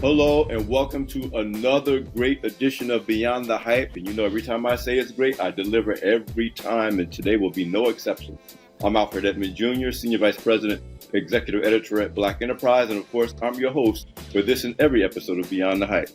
Hello and welcome to another great edition of Beyond the Hype. And you know, every time I say it's great, I deliver every time, and today will be no exception. I'm Alfred Edmond Jr., Senior Vice President, Executive Editor at Black Enterprise, and of course, I'm your host for this and every episode of Beyond the Hype.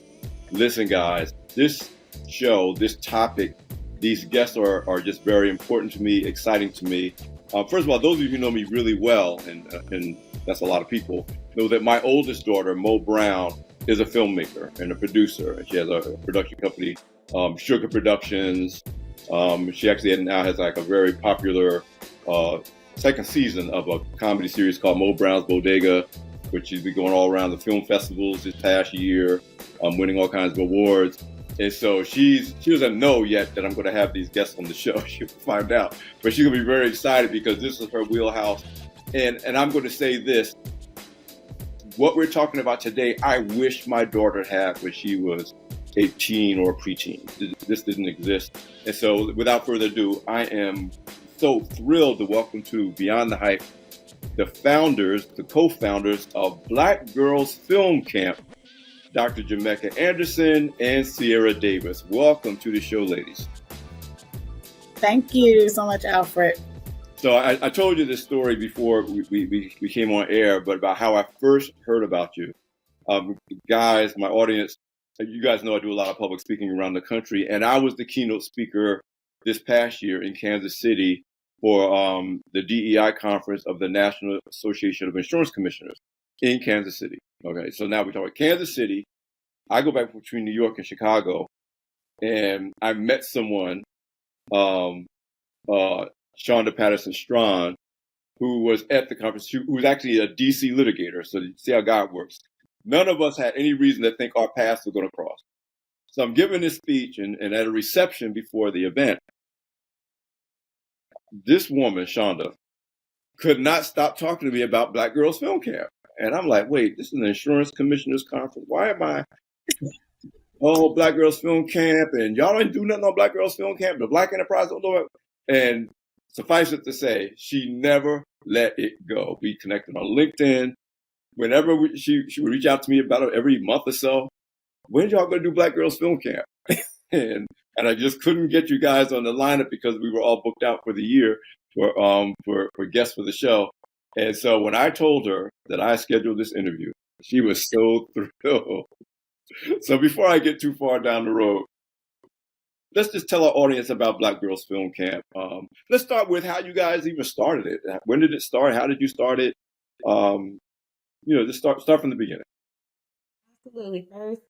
Listen, guys, this show, this topic, these guests are just very important to me, exciting to me. First of all, those of you who know me really well, and that's a lot of people, know that my oldest daughter, Mo Brown, is a filmmaker and a producer. She has a production company, Sugar Productions. She actually now has like a very popular second season of a comedy series called Mo Brown's Bodega, which she's been going all around the film festivals this past year, winning all kinds of awards. And so she doesn't know yet that I'm going to have these guests on the show. She'll find out, but she's going to be very excited because this is her wheelhouse. And I'm going to say this. What we're talking about today, I wish my daughter had when she was a teen or a preteen. This didn't exist. And so without further ado, I am so thrilled to welcome to Beyond the Hype the co-founders of Black Girls Film Camp, Dr. Jimmeka Anderson and Sierra Davis. Welcome to the show, ladies. Thank you so much, Alfred. So I told you this story before we came on air, but about how I first heard about you. Guys, my audience, you guys know I do a lot of public speaking around the country, and I was the keynote speaker this past year in Kansas City for the DEI conference of the National Association of Insurance Commissioners in Kansas City. Okay, so now we're talking Kansas City. I go back between New York and Chicago, and I met someone, Shonda Patterson-Strawn, who was at the conference, who was actually a DC litigator. So you see how God works. None of us had any reason to think our paths were going to cross. So I'm giving this speech and at a reception before the event. This woman, Shonda, could not stop talking to me about Black Girls Film Camp. And I'm like, wait, this is an insurance commissioners conference. Why am I? Oh, Black Girls Film Camp, and y'all don't do nothing on Black Girls Film Camp. The Black Enterprise don't do it. And suffice it to say, she never let it go. We connected on LinkedIn. Whenever she would reach out to me about it every month or so. When y'all gonna do Black Girls Film Camp? and I just couldn't get you guys on the lineup because we were all booked out for the year for guests for the show. And so when I told her that I scheduled this interview, she was so thrilled. So before I get too far down the road, let's just tell our audience about Black Girls Film Camp. Let's start with how you guys even started it. When did it start? How did you start it? Just start from the beginning. Absolutely. First,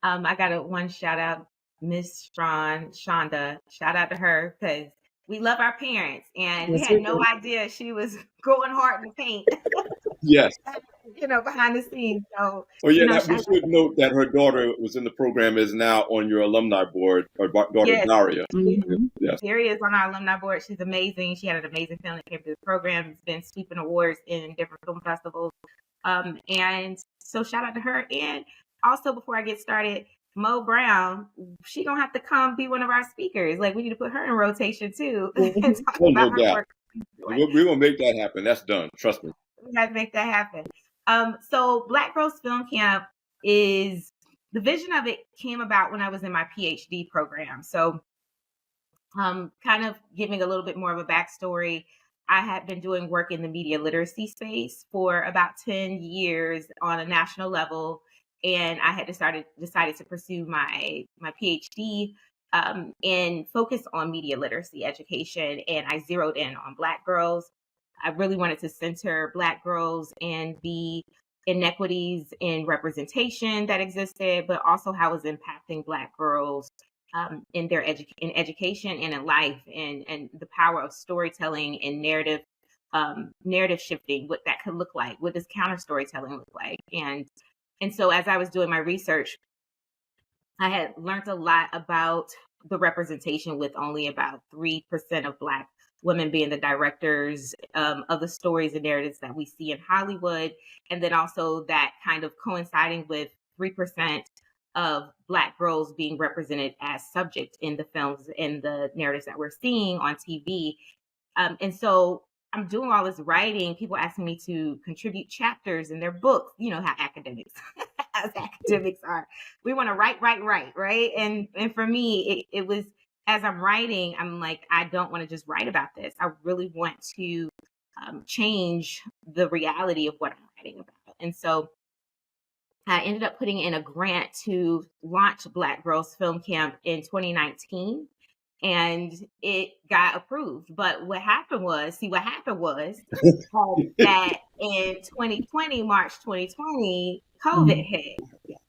I got one shout out, Miss Shonda. Shout out to her because we love our parents, and we had no idea she was going hard in the paint. Yes. Behind the scenes. So, we should note that her daughter was in the program, is now on your alumni board, her daughter, yes. Daria. Mm-hmm. Yes. Daria is on our alumni board. She's amazing. She had an amazing film that came through the program. Has been sweeping awards in different film festivals. And so shout out to her. And also, before I get started, Mo Brown, she gonna have to come be one of our speakers. Like, we need to put her in rotation too. And talk about her work. We're gonna make that happen. That's done. Trust me. We gotta make that happen. So Black Girls Film Camp the vision of it came about when I was in my PhD program. So kind of giving a little bit more of a backstory. I had been doing work in the media literacy space for about 10 years on a national level. And I had decided to pursue my PhD and focus on media literacy education. And I zeroed in on Black girls. I really wanted to center Black girls and the inequities in representation that existed, but also how it was impacting Black girls in their education and in life, and the power of storytelling and narrative shifting, what that could look like. What does counter storytelling look like? And so as I was doing my research, I had learned a lot about the representation with only about 3% of Black women being the directors of the stories and narratives that we see in Hollywood. And then also that kind of coinciding with 3% of Black girls being represented as subject in the films and the narratives that we're seeing on TV. And so I'm doing all this writing, people asking me to contribute chapters in their books, you know how academics as academics are. We want to write, right? And for me, it was, as I'm writing, I'm like, I don't want to just write about this. I really want to change the reality of what I'm writing about. And so I ended up putting in a grant to launch Black Girls Film Camp in 2019, and it got approved. But what happened was that in 2020, March 2020, COVID hit.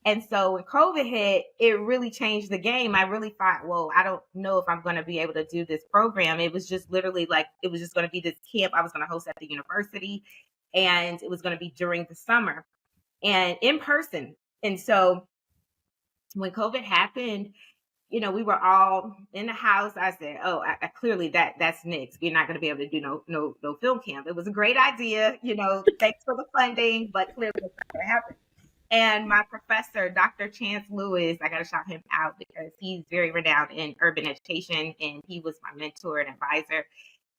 And so when COVID hit, it really changed the game. I really thought, well, I don't know if I'm going to be able to do this program. It was just literally like, it was just going to be this camp I was going to host at the university, and it was going to be during the summer and in person. And so when COVID happened, we were all in the house. I said, oh, I clearly that's next. We're not going to be able to do no film camp. It was a great idea, thanks for the funding, but clearly it's not going to happen. And my professor, Dr. Chance Lewis, I got to shout him out because he's very renowned in urban education, and he was my mentor and advisor.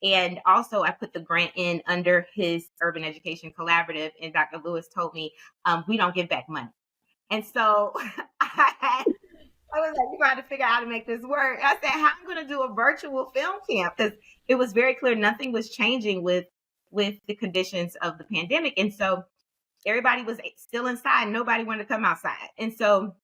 And also I put the grant in under his urban education collaborative, and Dr. Lewis told me, we don't give back money. And so I was like, you got to figure out how to make this work. I said, how am I going to do a virtual film camp? Because it was very clear nothing was changing with the conditions of the pandemic. And so everybody was still inside. Nobody wanted to come outside. And so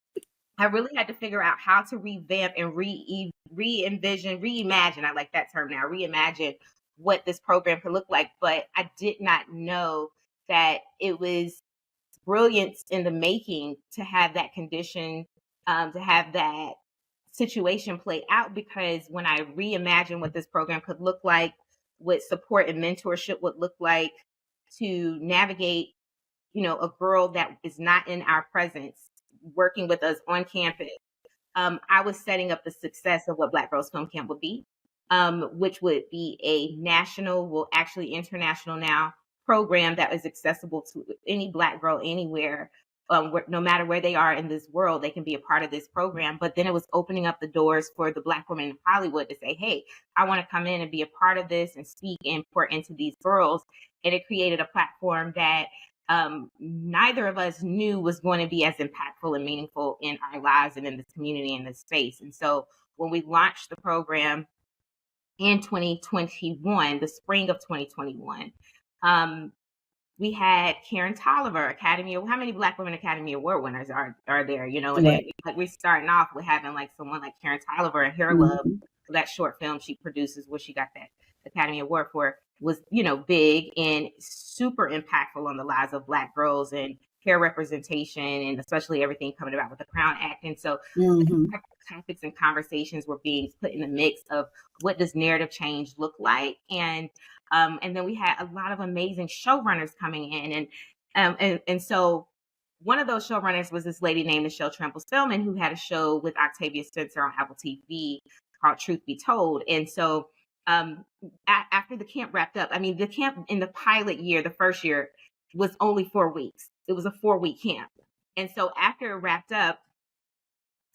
I really had to figure out how to revamp and re-envision, reimagine. I like that term now, reimagine what this program could look like. But I did not know that it was brilliance in the making to have that condition, to have that situation play out, because when I reimagined what this program could look like, what support and mentorship would look like to navigate, a girl that is not in our presence, working with us on campus, I was setting up the success of what Black Girls Film Camp would be, which would be a national, well, actually international now, program that is accessible to any Black girl anywhere, no matter where they are in this world, they can be a part of this program. But then it was opening up the doors for the Black women in Hollywood to say, hey, I want to come in and be a part of this and speak and pour into these girls. And it created a platform that neither of us knew was going to be as impactful and meaningful in our lives and in this community and this space. And so when we launched the program in 2021, the spring of 2021, we had Karen Tolliver, Academy. How many Black Women Academy Award winners are there? And then, like, we're starting off with having like someone like Karen Tolliver and Hair Love. That short film she produces, where she got that Academy Award for, was big and super impactful on the lives of Black girls and hair representation, and especially everything coming about with the Crown Act. And so topics and conversations were being put in the mix of what does narrative change look like, and then we had a lot of amazing showrunners coming in, and so one of those showrunners was this lady named Michelle Trample-Spellman, who had a show with Octavia Spencer on Apple TV called Truth Be Told. And so after the camp wrapped up, the camp in the pilot year, the first year, was only 4 weeks. It was a 4-week camp. And so after it wrapped up,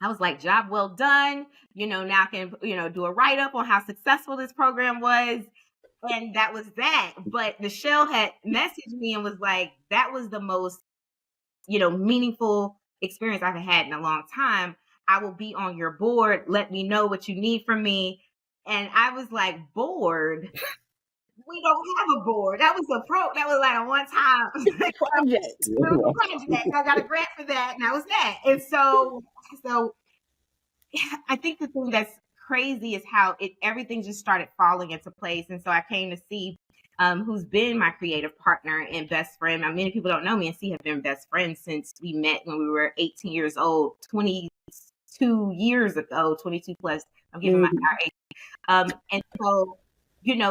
I was like, job well done. Now I can, do a write-up on how successful this program was. And that was that. But Michelle had messaged me and was like, that was the most, meaningful experience I've had in a long time. I will be on your board. Let me know what you need from me. And I was like, board? We don't have a board. That was like a one-time project. I got a grant for that, and that was that. And so I think the thing that's crazy is how everything just started falling into place. And so I came to see who's been my creative partner and best friend. Many people don't know me and C have been best friends since we met when we were 18 years old, 22 years ago, 22 plus. I'm giving my age. And so,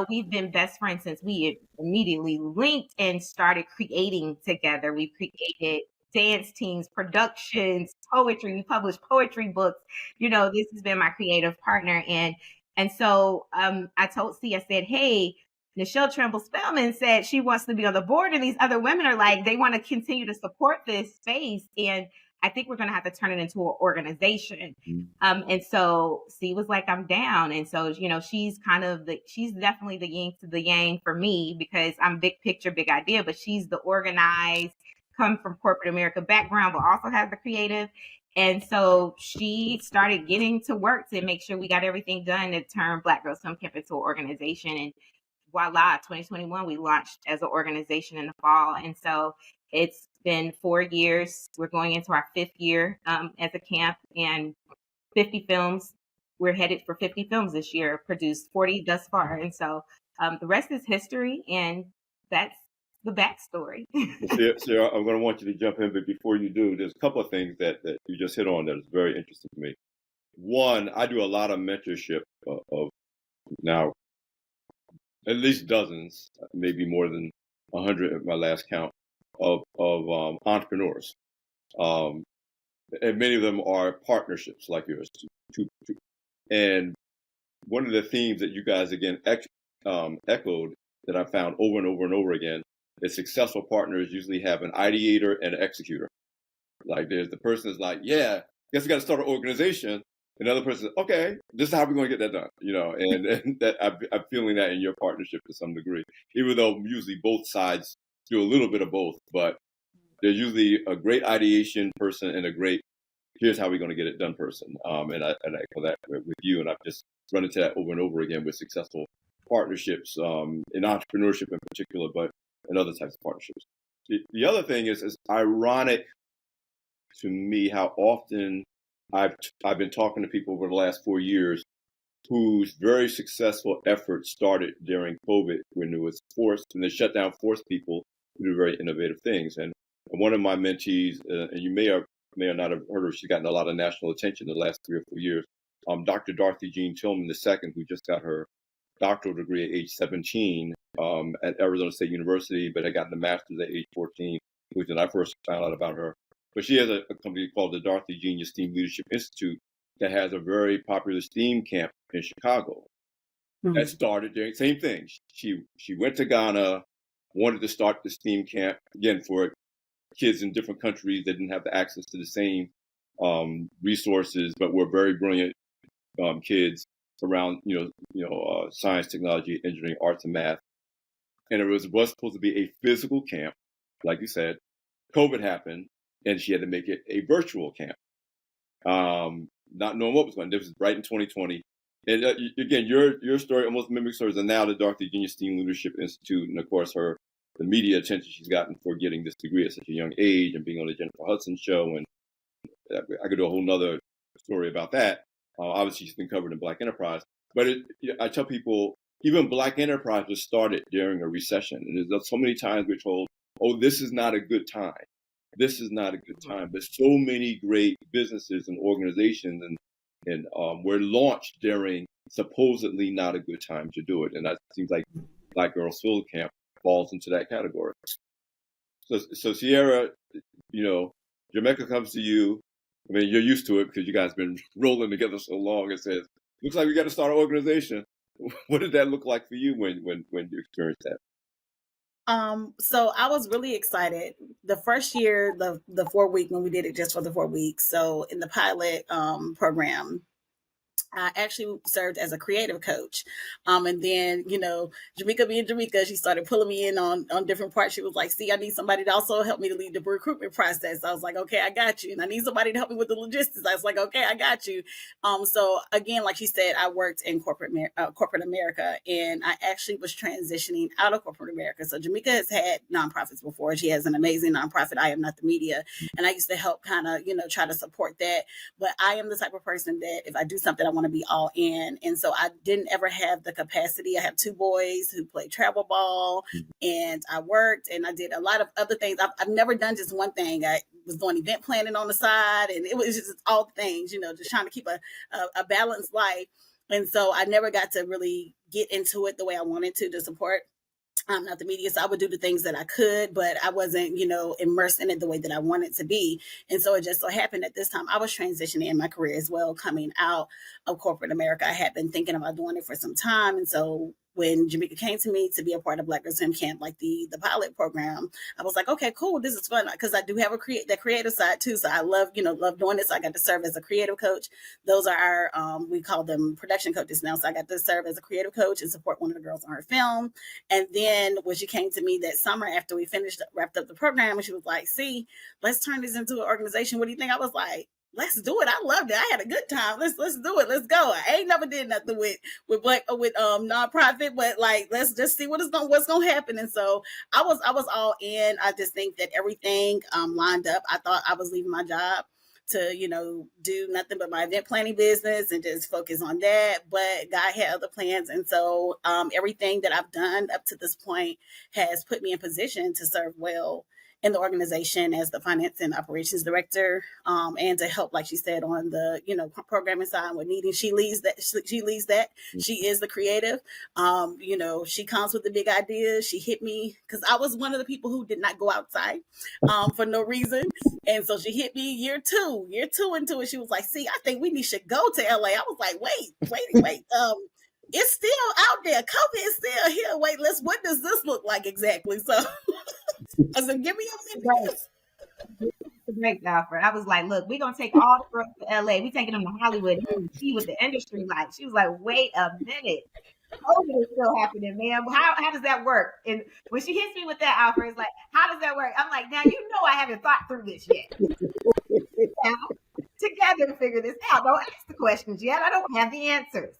we've been best friends since we immediately linked and started creating together. We've created dance teams, productions, poetry. We published poetry books. This has been my creative partner. And so I told C, I said, hey, Michelle Trample-Spellman said she wants to be on the board, and these other women are like, they want to continue to support this space. And I think we're going to have to turn it into an organization. And so C was like, I'm down. And so, she's definitely the yin to the yang for me, because I'm big picture, big idea, but she's the organized, come from corporate America background, but also has the creative. And so she started getting to work to make sure we got everything done to turn Black Girls Film Camp into an organization. And voila, 2021, we launched as an organization in the fall. And so it's been 4 years. We're going into our 5th year as a camp, and 50 films. We're headed for 50 films this year, produced 40 thus far. And so the rest is history, and that's the backstory. Sarah, I'm going to want you to jump in, but before you do, there's a couple of things that you just hit on that is very interesting to me. One, I do a lot of mentorship of now at least dozens, maybe more than 100 at my last count, of entrepreneurs. And many of them are partnerships like yours. And one of the themes that you guys, again, echoed that I found over and over and over again is successful partners usually have an ideator and an executor. Like there's the person that's like, yeah, guess we got to start an organization. Another person, okay, this is how we're going to get that done, and that I'm feeling that in your partnership to some degree, even though usually both sides do a little bit of both, but there's usually a great ideation person and a great, here's how we're going to get it done person. And I echo that with you, and I've just run into that over and over again with successful partnerships, in entrepreneurship in particular, but in other types of partnerships. The other thing is ironic to me how often I've been talking to people over the last 4 years whose very successful efforts started during COVID when it was forced, and the shutdown forced people to do very innovative things. And one of my mentees, and you may or not have heard her, she's gotten a lot of national attention in the last 3 or 4 years, Dr. Dorothy Jean Tillman II, who just got her doctoral degree at age 17 at Arizona State University, but had gotten a master's at age 14, which when I first found out about her. But she has a company called the Dorothy Jean STEAM Leadership Institute that has a very popular STEAM camp in Chicago. Mm-hmm. That started during, same thing. She went to Ghana, wanted to start the STEAM camp, again, for kids in different countries that didn't have the access to the same resources, but were very brilliant kids around, science, technology, engineering, arts, and math. And it was supposed to be a physical camp, like you said. COVID happened, and she had to make it a virtual camp. Not knowing what was going on. This was right in 2020. And again, your story almost mimics hers, and now the Dorothy Jean STEAM Leadership Institute, and of course the media attention she's gotten for getting this degree at such a young age and being on the Jennifer Hudson show. And I could do a whole nother story about that. Obviously, she's been covered in Black Enterprise. But I tell people, even Black Enterprise was started during a recession. And there's so many times we're told, oh, this is not a good time. This is not a good time. But so many great businesses and organizations and were launched during supposedly not a good time to do it. And that seems like Black Girls Film Camp falls into that category. So Sierra, Jimmeka comes to you. I mean, you're used to it because you guys have been rolling together so long. It says, looks like we got to start an organization. What did that look like for you when you experienced that? So I was really excited. The first year, the 4 week, when we did it just for the 4 weeks. So in the pilot program, I actually served as a creative coach. And then, Jimmeka being Jimmeka, she started pulling me in on different parts. She was like, see, I need somebody to also help me to lead the recruitment process. I was like, okay, I got you. And I need somebody to help me with the logistics. I was like, okay, I got you. So again, like she said, I worked in corporate America, and I actually was transitioning out of corporate America. So Jimmeka has had nonprofits before. She has an amazing nonprofit, I Am Not the Media. And I used to help kind of, try to support that. But I am the type of person that if I do something, I want to be all in. And so I didn't ever have the capacity. I have 2 boys who play travel ball, and I worked and I did a lot of other things. I've never done just one thing. I was doing event planning on the side, and it was just all things, just trying to keep a balanced life. And so I never got to really get into it the way I wanted to support not the media. So I would do the things that I could, but I wasn't, immersed in it the way that I wanted to be. And so it just so happened at this time I was transitioning in my career as well, coming out of corporate America. I had been thinking about doing it for some time. And so when Jimmeka came to me to be a part of Black Girls Film Camp, like the pilot program, I was like, okay, cool, this is fun, because I do have that creative side too. So I love doing this. So I got to serve as a creative coach. Those are our we call them production coaches now. So I got to serve as a creative coach and support one of the girls on her film. And then when she came to me that summer after we wrapped up the program, and she was like, "See, let's turn this into an organization. What do you think?" I was like, let's do it. I loved it. I had a good time. Let's do it. Let's go. I ain't never did nothing with nonprofit, but like, let's just see what's gonna happen. And so I was all in. I just think that everything lined up. I thought I was leaving my job to do nothing but my event planning business and just focus on that, but God had other plans. And so everything that I've done up to this point has put me in position to serve well in the organization as the finance and operations director, and to help, like she said, on the programming side with needing. She leads that. She is the creative. She comes with the big ideas. She hit me because I was one of the people who did not go outside for no reason, and so she hit me year two into it. She was like, "See, I think we should go to LA." I was like, "Wait. It's still out there. COVID is still here. Wait, what does this look like exactly?" So I said, "Give me your ideas." Great offer. I was like, "Look, we're gonna take all the girls to LA. We taking them to Hollywood and see what the industry like." She was like, "Wait a minute, COVID is still happening, man. How does that work?" And when she hits me with that offer, it's like, "How does that work?" I'm like, "Now I haven't thought through this yet. Now, together to figure this out. Don't ask the questions yet. I don't have the answers."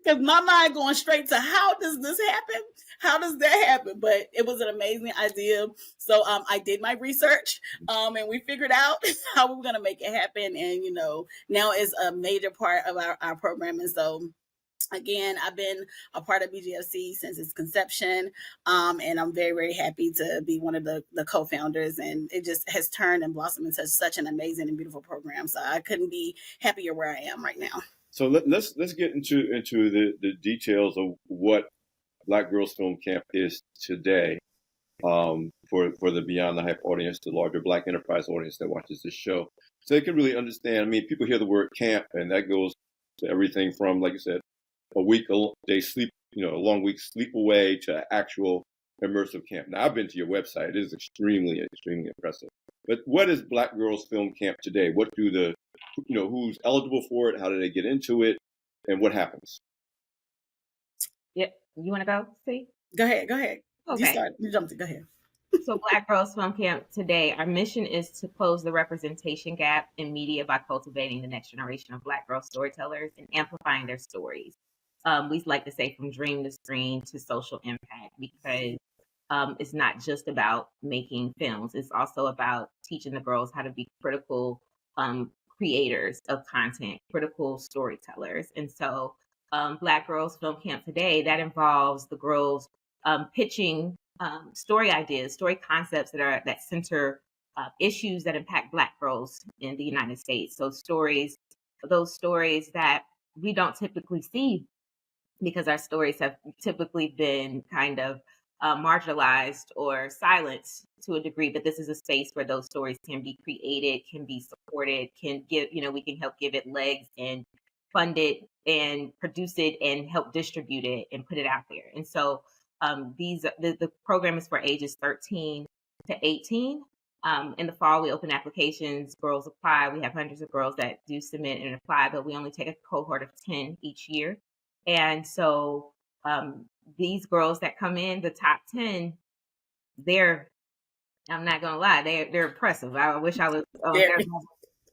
Because my mind going straight to how does this happen? How does that happen? But it was an amazing idea. So I did my research and we figured out how we were going to make it happen. And, now it's a major part of our program. And so, again, I've been a part of BGFC since its conception. And I'm very, very happy to be one of the co-founders. And it just has turned and blossomed into such an amazing and beautiful program. So I couldn't be happier where I am right now. So let's get into the details of what Black Girls Film Camp is today, for the Beyond the Hype audience, the larger Black enterprise audience that watches this show, so they can really understand. I mean, people hear the word camp, and that goes to everything from, like you said, a long week sleep away to actual immersive camp. Now, I've been to your website; it is extremely impressive. But what is Black Girls Film Camp today? What do who's eligible for it? How do they get into it? And what happens? Yep. You want to go? See? Go ahead. Okay. You jumped it. Go ahead. So Black Girls Film Camp today, our mission is to close the representation gap in media by cultivating the next generation of Black girl storytellers and amplifying their stories. We like to say from dream to screen to social impact, because it's not just about making films. It's also about teaching the girls how to be critical creators of content, critical storytellers. And so Black Girls Film Camp today, that involves the girls pitching story ideas, story concepts that center issues that impact Black girls in the United States. So those stories that we don't typically see, because our stories have typically been kind of marginalized or silenced to a degree, but this is a space where those stories can be created, can be supported, we can help give it legs and fund it and produce it and help distribute it and put it out there. And so the program is for ages 13 to 18. In the fall, we open applications, girls apply. We have hundreds of girls that do submit and apply, but we only take a cohort of 10 each year. And so these girls that come in, the top 10, I'm not gonna lie, they're impressive. I wish I was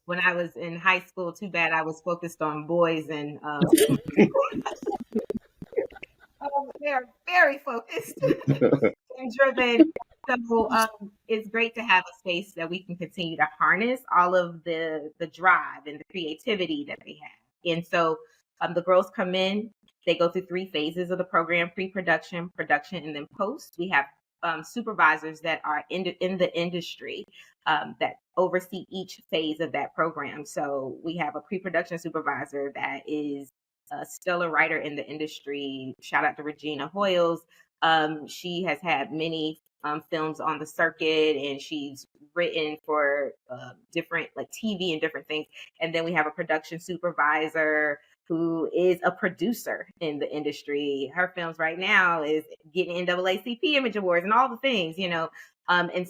when I was in high school. Too bad I was focused on boys and they're very focused and driven. So it's great to have a space that we can continue to harness all of the drive and the creativity that they have. And so the girls come in, they go through 3 phases of the program: pre-production, production, and then post. We have supervisors that are in the industry that oversee each phase of that program. So we have a pre-production supervisor that is a stellar writer in the industry. Shout out to Regina Hoyles. She has had many films on the circuit, and she's written for different, like TV and different things. And then we have a production supervisor who is a producer in the industry. Her films right now is getting NAACP Image Awards and all the things, you know. And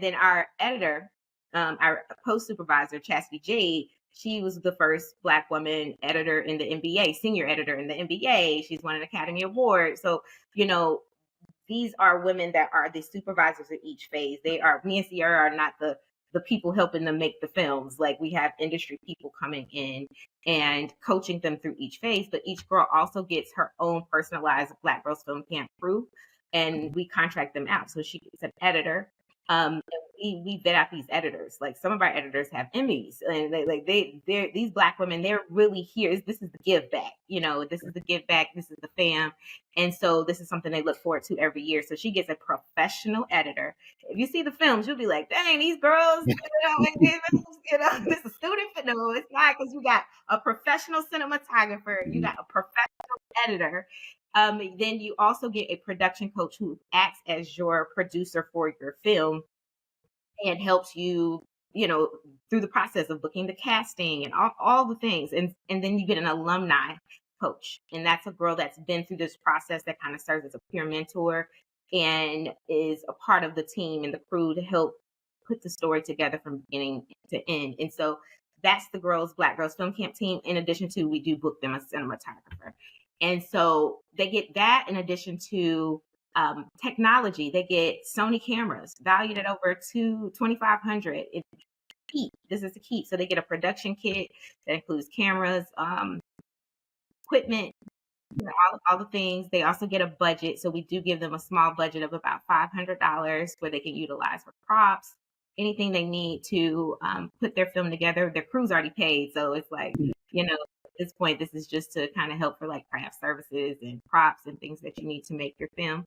then our editor, our post supervisor, Chastity Jade, she was the first Black woman editor in the NBA, senior editor in the NBA. She's won an Academy Award. So, you know, these are women that are the supervisors of each phase. Me and Sierra are not the people helping them make the films. Like, we have industry people coming in and coaching them through each phase, but each girl also gets her own personalized Black Girls Film Camp crew, and we contract them out. So she gets an editor. And we vet out these editors. Like, some of our editors have Emmys, and they're these Black women, they're really here. This is the give back, you know, this is the give back, this is the fam. And so this is something they look forward to every year. So she gets a professional editor. If you see the films, you'll be like, dang, these girls, you know, this is a student. No, it's not, because you got a professional cinematographer, you got a professional editor. Then you also get a production coach who acts as your producer for your film and helps you, you know, through the process of booking the casting and all the things. And then you get an alumni coach. And that's a girl that's been through this process that kind of serves as a peer mentor and is a part of the team and the crew to help put the story together from beginning to end. And so that's the Black Girls Film Camp team. In addition to, we do book them a cinematographer. And so they get that in addition to technology. They get Sony cameras valued at over $2,500. It's key. This is the key. So they get a production kit that includes cameras, equipment, you know, all the things. They also get a budget. So we do give them a small budget of about $500 where they can utilize for props, anything they need to put their film together. Their crew's already paid. So it's like, you know, at this point, this is just to kind of help for like craft services and props and things that you need to make your film.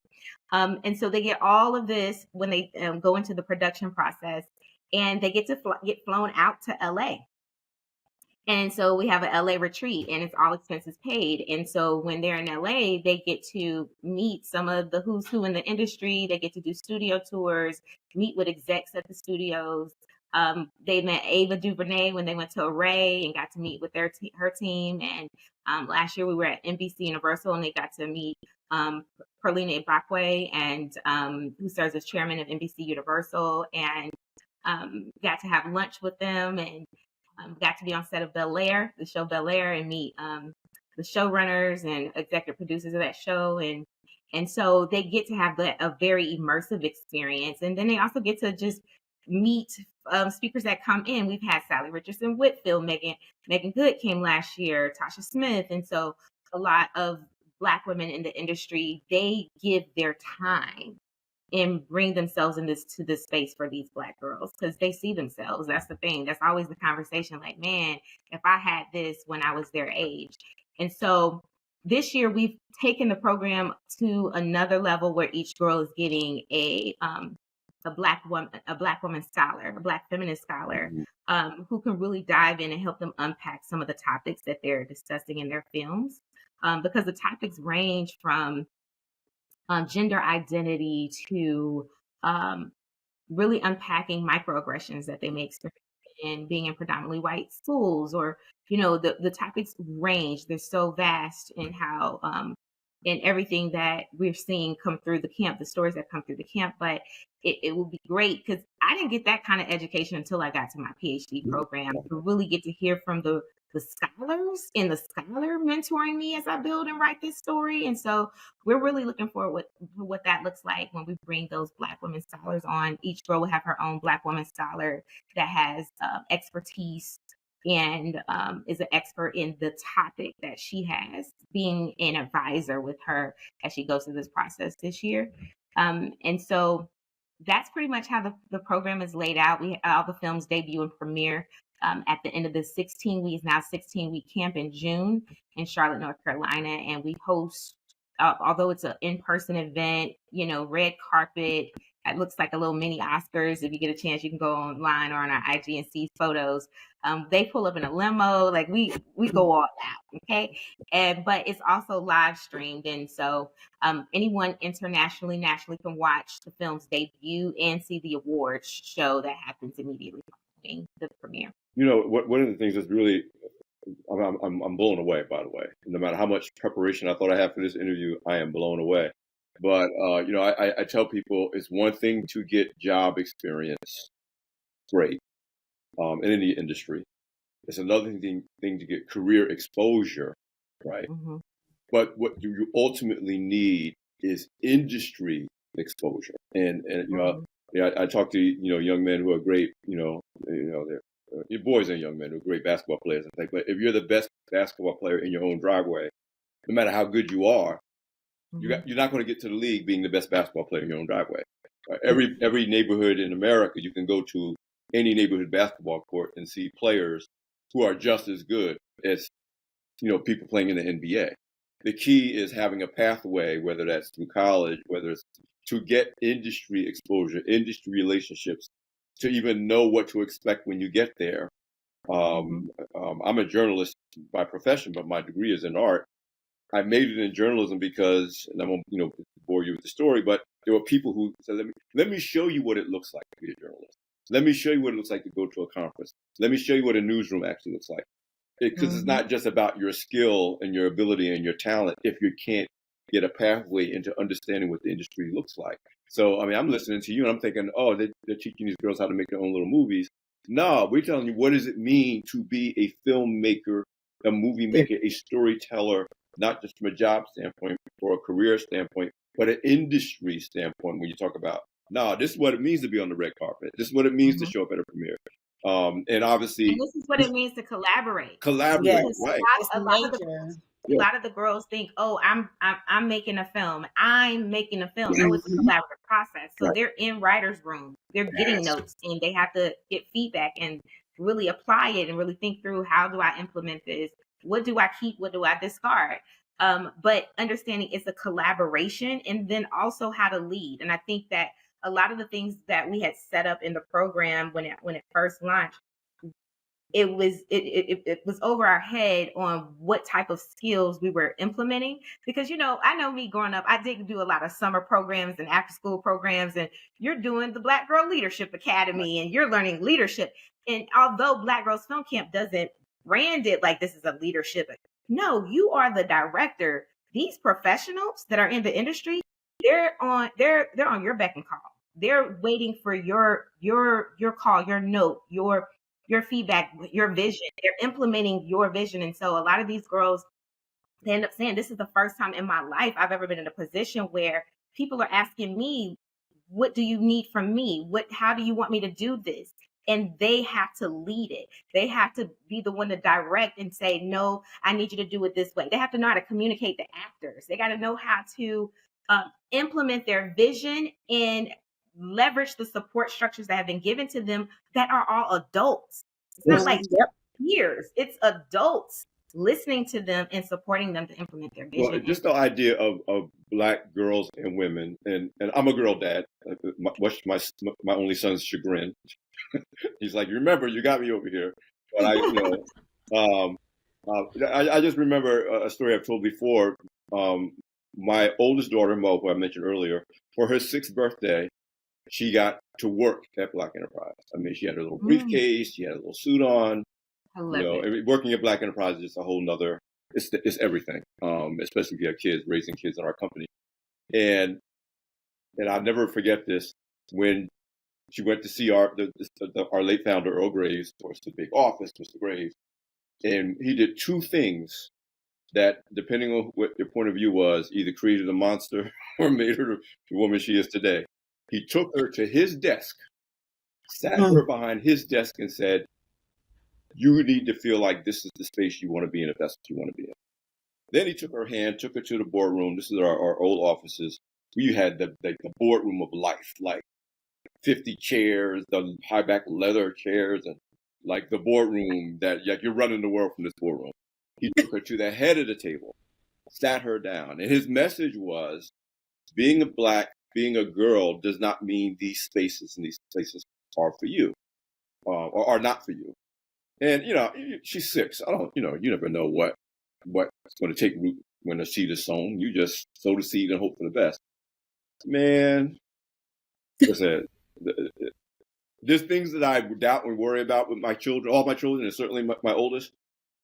And so they get all of this when they go into the production process, and they get to get flown out to LA. And so we have an LA retreat, and it's all expenses paid. And so when they're in LA, they get to meet some of the who's who in the industry. They get to do studio tours, meet with execs at the studios. They met Ava DuVernay when they went to Array and got to meet with her team. And last year we were at NBC Universal, and they got to meet Perlina Ibakwe, and who serves as chairman of NBC Universal, and got to have lunch with them, and got to be on set of Bel-Air, the show Bel-Air, and meet the showrunners and executive producers of that show. And so they get to have a very immersive experience. And then they also get to just meet speakers that come in. We've had Sally Richardson Whitfield, Megan Good came last year, Tasha Smith. And so a lot of Black women in the industry, they give their time and bring themselves to this space for these Black girls, because they see themselves. That's the thing. That's always the conversation. Like, man, if I had this when I was their age. And so this year we've taken the program to another level where each girl is getting a Black woman scholar, a Black feminist scholar, who can really dive in and help them unpack some of the topics that they're discussing in their films, because the topics range from gender identity to really unpacking microaggressions that they may experience in being in predominantly white schools, or, you know, the topics range. They're so vast in how in everything that we're seeing come through the camp, the stories that come through the camp. But it will be great, because I didn't get that kind of education until I got to my PhD program, to really get to hear from the scholars and the scholar mentoring me as I build and write this story. And so we're really looking forward what that looks like when we bring those Black women scholars on. Each girl will have her own Black woman scholar that has expertise and is an expert in the topic that she has, being an advisor with her as she goes through this process this year. And so that's pretty much how the program is laid out. All the films debut and premiere at the end of the 16-week camp in June in Charlotte, North Carolina. And we host, although it's an in-person event, you know, red carpet. It looks like a little mini Oscars. If you get a chance, you can go online or on our IG and see photos. They pull up in a limo, like we go all out, okay? But it's also live streamed, and so anyone internationally, nationally can watch the film's debut and see the awards show that happens immediately following the premiere. You know, one of the things that's really I'm blown away, by the way. No matter how much preparation I thought I had for this interview, I am blown away. But, I tell people it's one thing to get job experience, great, in any industry. It's another thing to get career exposure, right? Mhm. But what you ultimately need is industry exposure. And Mhm. I talk to young men who are great. They're boys and young men who are great basketball players. But if you're the best basketball player in your own driveway, no matter how good you are, Mhm. you're not going to get to the league being the best basketball player in your own driveway. Every neighborhood in America, you can go to any neighborhood basketball court and see players who are just as good as people playing in the NBA. The key is having a pathway, whether that's through college, whether it's to get industry exposure, industry relationships, to even know what to expect when you get there. Mhm. I'm a journalist by profession, but my degree is in art. I majored in journalism because, and I won't, bore you with the story, but there were people who said, let me show you what it looks like to be a journalist. Let me show you what it looks like to go to a conference. Let me show you what a newsroom actually looks like. Because it's Mhm. not just about your skill and your ability and your talent if you can't get a pathway into understanding what the industry looks like. So, I mean, I'm listening to you and I'm thinking, oh, they're teaching these girls how to make their own little movies. No, we're telling you, what does it mean to be a filmmaker, a movie maker, a storyteller, not just from a job standpoint or a career standpoint, but an industry standpoint when you talk about, no, this is what it means to be on the red carpet. This is what it means to Mhm. show up at a premiere. And And obviously, this is what it means to collaborate. collaborate, Because Yes, right? it's a lot of the major. a Yeah. lot of the girls think, oh, I'm making a film. I'm making a film. No, it's a Mhm. collaborative process. So Right. they're in writers' room. They're getting Yes. notes and they have to get feedback and really apply it and really think through, how do I implement this? What do I keep? What do I discard? But understanding it's a collaboration, and then also how to lead. And I think that a lot of the things that we had set up in the program when it first launched, it was over our head on what type of skills we were implementing. Because I know me growing up, I didn't do a lot of summer programs and after school programs, and you're doing the Black Girl Leadership Academy and you're learning leadership. And although Black Girls Film Camp doesn't brand it like this is a leadership, no, you are the director. These professionals that are in the industry, they're on your beck and call. They're waiting for your call, your note, your feedback, your vision. They're implementing your vision. And so a lot of these girls, they end up saying, this is the first time in my life I've ever been in a position where people are asking me, what do you need from me? How do you want me to do this? And they have to lead it. They have to be the one to direct and say, no, I need you to do it this way. They have to know how to communicate to actors. They got to know how to implement their vision and leverage the support structures that have been given to them that are all adults. It's not like Yep. peers, it's adults listening to them and supporting them to implement their Well, vision. just the idea of Black girls and women, and I'm a girl dad, much to my only son's chagrin. He's like, remember, you got me over here. But I just remember a story I've told before. My oldest daughter, Mo, who I mentioned earlier, for her 6th birthday, she got to work at Black Enterprise. I mean, she had her little Mm, briefcase, she had a little suit on. I love it. Working at Black Enterprise is just a whole nother. It's everything. Especially if you have kids, raising kids in our company, and I'll never forget this when she went to see our late founder Earl Graves, of course, the big office, Mr. Graves, and he did 2 things that, depending on what your point of view was, either created a monster or made her the woman she is today. He took her to his desk, sat her Mm. behind his desk, and said, "You need to feel like this is the space you want to be in if that's what you want to be in." Then he took her hand, took her to the boardroom. This is our old offices. We had the boardroom of life, like 50 chairs, the high back leather chairs, and like the boardroom that, like, you're running the world from this boardroom. He took her to the head of the table, sat her down, and his message was, being a Black, being a girl does not mean these spaces and these places are for you, or are not for you. And she's 6. I don't, you never know what's going to take root when a seed is sown. You just sow the seed and hope for the best. Man, like I said, there's things that I doubt and worry about with my children, all my children, and certainly my oldest.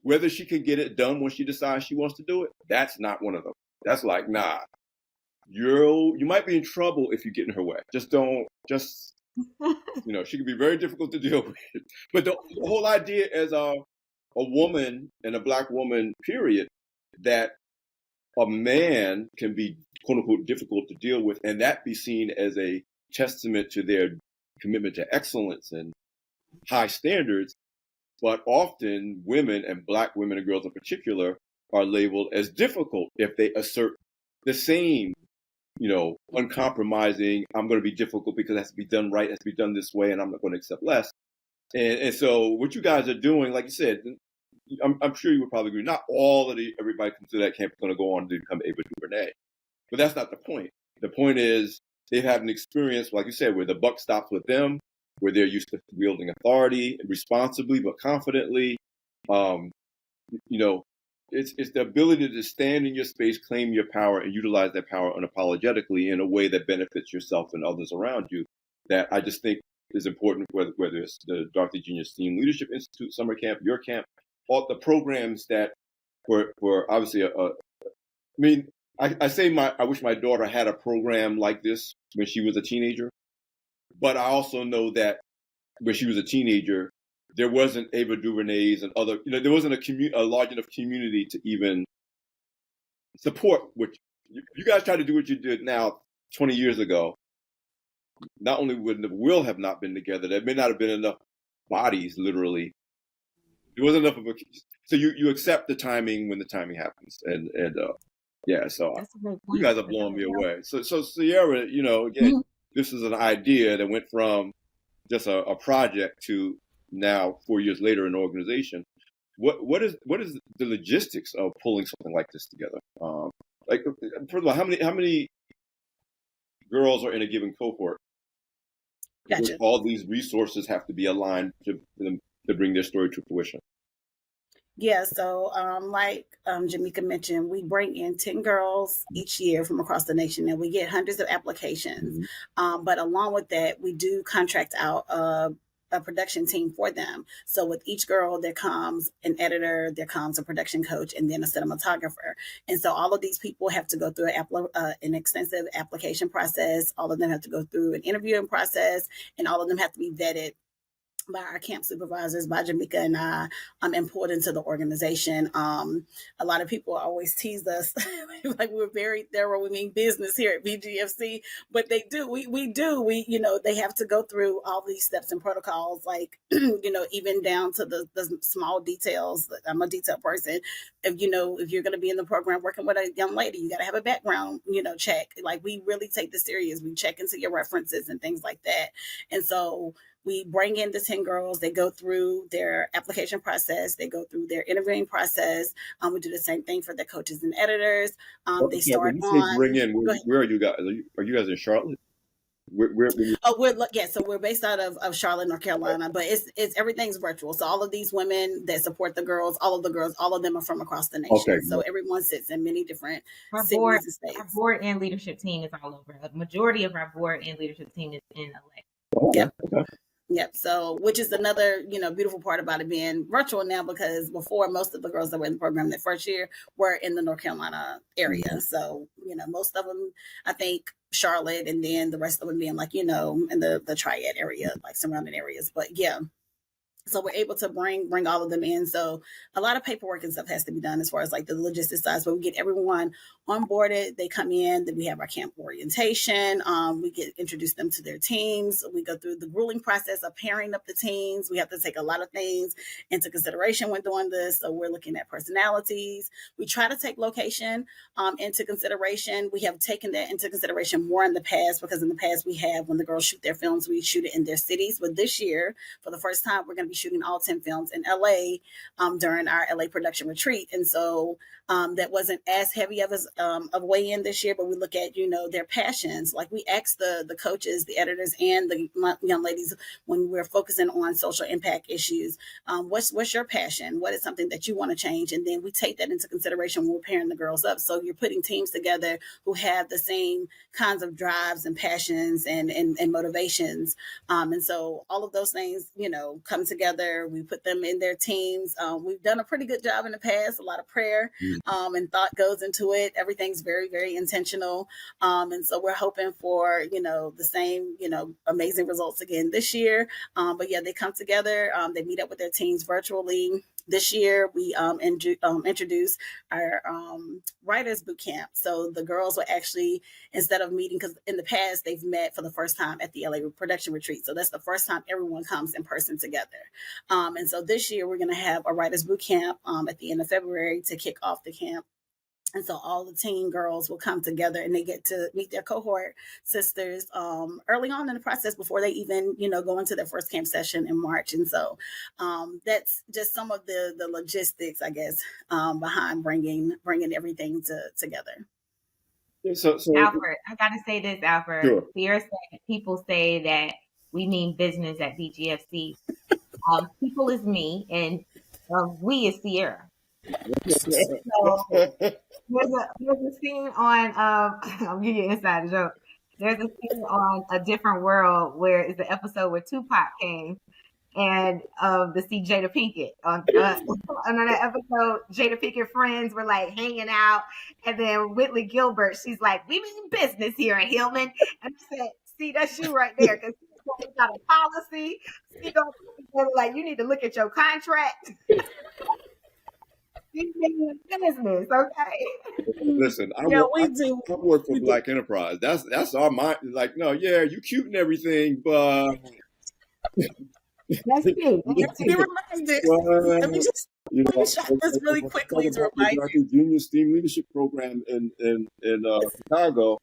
Whether she can get it done when she decides she wants to do it, that's not one of them. That's like, nah, you might be in trouble if you get in her way. Just don't, she can be very difficult to deal with. But the whole idea as a woman and a Black woman, period, that a man can be quote unquote difficult to deal with, and that be seen as a testament to their commitment to excellence and high standards. But often women, and Black women and girls in particular, are labeled as difficult if they assert the same, uncompromising, I'm going to be difficult because it has to be done right, it has to be done this way, and I'm not going to accept less. And so what you guys are doing, like you said, I'm sure you would probably agree, not everybody comes to that camp is going to go on to become Ava DuVernay. But that's not the point. The point is they've had an experience, like you said, where the buck stops with them, where they're used to wielding authority responsibly but confidently. It's the ability to stand in your space, claim your power, and utilize that power unapologetically in a way that benefits yourself and others around you. That I just think is important, whether it's the Dr. Genius Team Leadership Institute summer camp, your camp, all the programs that were obviously I wish my daughter had a program like this when she was a teenager. But I also know that when she was a teenager, there wasn't Ava DuVernay's and other, there wasn't a large enough community to even support what you guys try to do what you did now 20 years ago. Not only would the will have not been together, there may not have been enough bodies, literally. There wasn't enough of a, so you accept the timing when the timing happens. So you guys are blowing me away. So Sierra, again, this is an idea that went from just a project to now 4 years later an organization. What is the logistics of pulling something like this together? First of all, how many girls are in a given cohort? Gotcha. All these resources have to be aligned to bring their story to fruition. Yeah, so like Jimmeka mentioned, we bring in 10 girls each year from across the nation, and we get hundreds of applications. Mm-hmm. But along with that, we do contract out a production team for them. So with each girl, there comes an editor, there comes a production coach, and then a cinematographer. And so all of these people have to go through an extensive application process. All of them have to go through an interviewing process, and all of them have to be vetted by our camp supervisors, by Jimmeka and I, and pulled into the organization. A lot of people always tease us like we're very thorough. We mean business here at BGFC, but they do. We do. They have to go through all these steps and protocols, like even down to the small details. I'm a detail person. If you're going to be in the program working with a young lady, you got to have a background check. Like, we really take this serious. We check into your references and things like that. And so we bring in the 10 girls. They go through their application process. They go through their interviewing process. We do the same thing for the coaches and editors. They start on. Bring in. Where are you guys? Are you guys in Charlotte? So we're based out of Charlotte, North Carolina, but it's everything's virtual. So all of these women that support the girls, all of them are from across the nation. Okay. So everyone sits in many different cities and states. Our board and leadership team is all over. The majority of our board and leadership team is in LA. Okay. Okay. Yep. So, which is another, beautiful part about it being virtual now, because before, most of the girls that were in the program that first year were in the North Carolina area. Mm-hmm. So, most of them, I think, Charlotte, and then the rest of them being like, in the Triad area, like surrounding areas. But yeah. So we're able to bring all of them in. So a lot of paperwork and stuff has to be done as far as like the logistics side. But we get everyone onboarded. They come in. Then we have our camp orientation. We introduce them to their teams. We go through the grueling process of pairing up the teams. We have to take a lot of things into consideration when doing this. So we're looking at personalities. We try to take location into consideration. We have taken that into consideration more in the past, because in the past we have, when the girls shoot their films, we shoot it in their cities. But this year, for the first time, we're going to be shooting all 10 films in LA during our LA production retreat. And so that wasn't as heavy of a weigh-in this year, but we look at, their passions. Like we asked the coaches, the editors, and the young ladies when we're focusing on social impact issues, what's your passion? What is something that you want to change? And then we take that into consideration when we're pairing the girls up. So you're putting teams together who have the same kinds of drives and passions and motivations. And so all of those things, come together. We put them in their teams. We've done a pretty good job in the past. A lot of prayer and thought goes into it. Everything's very, very intentional. And so we're hoping for, the same, amazing results again this year. But yeah, they come together. They meet up with their teams virtually. This year, we introduced our writers boot camp. So the girls will actually, instead of meeting, because in the past they've met for the first time at the LA production retreat. So that's the first time everyone comes in person together. And so this year we're going to have a writers boot camp at the end of February to kick off the camp. And so all the teen girls will come together and they get to meet their cohort sisters early on in the process before they even, go into their first camp session in March. And so that's just some of the logistics, I guess, behind bringing everything together. So Alfred, I got to say this, Alfred. Sure. People say that we mean business at BGFC. People is me and we is Sierra. So there's a scene on I'll give you an inside joke. There's a scene on A Different World where it's the episode where Tupac came and to see Jada Pinkett on that episode. Jada Pinkett friends were like hanging out, and then Whitley Gilbert, she's like, "We mean business here at Hillman," and I said, "See, that's you right there, because we got a policy. Like, you need to look at your contract." Business, okay. Listen, I work for Black Enterprise. That's our mind. Like, no, yeah, you cute and everything, but that's cute. Be reminded. Let me just shot this really quickly to remind you. Junior STEAM leadership program in Chicago,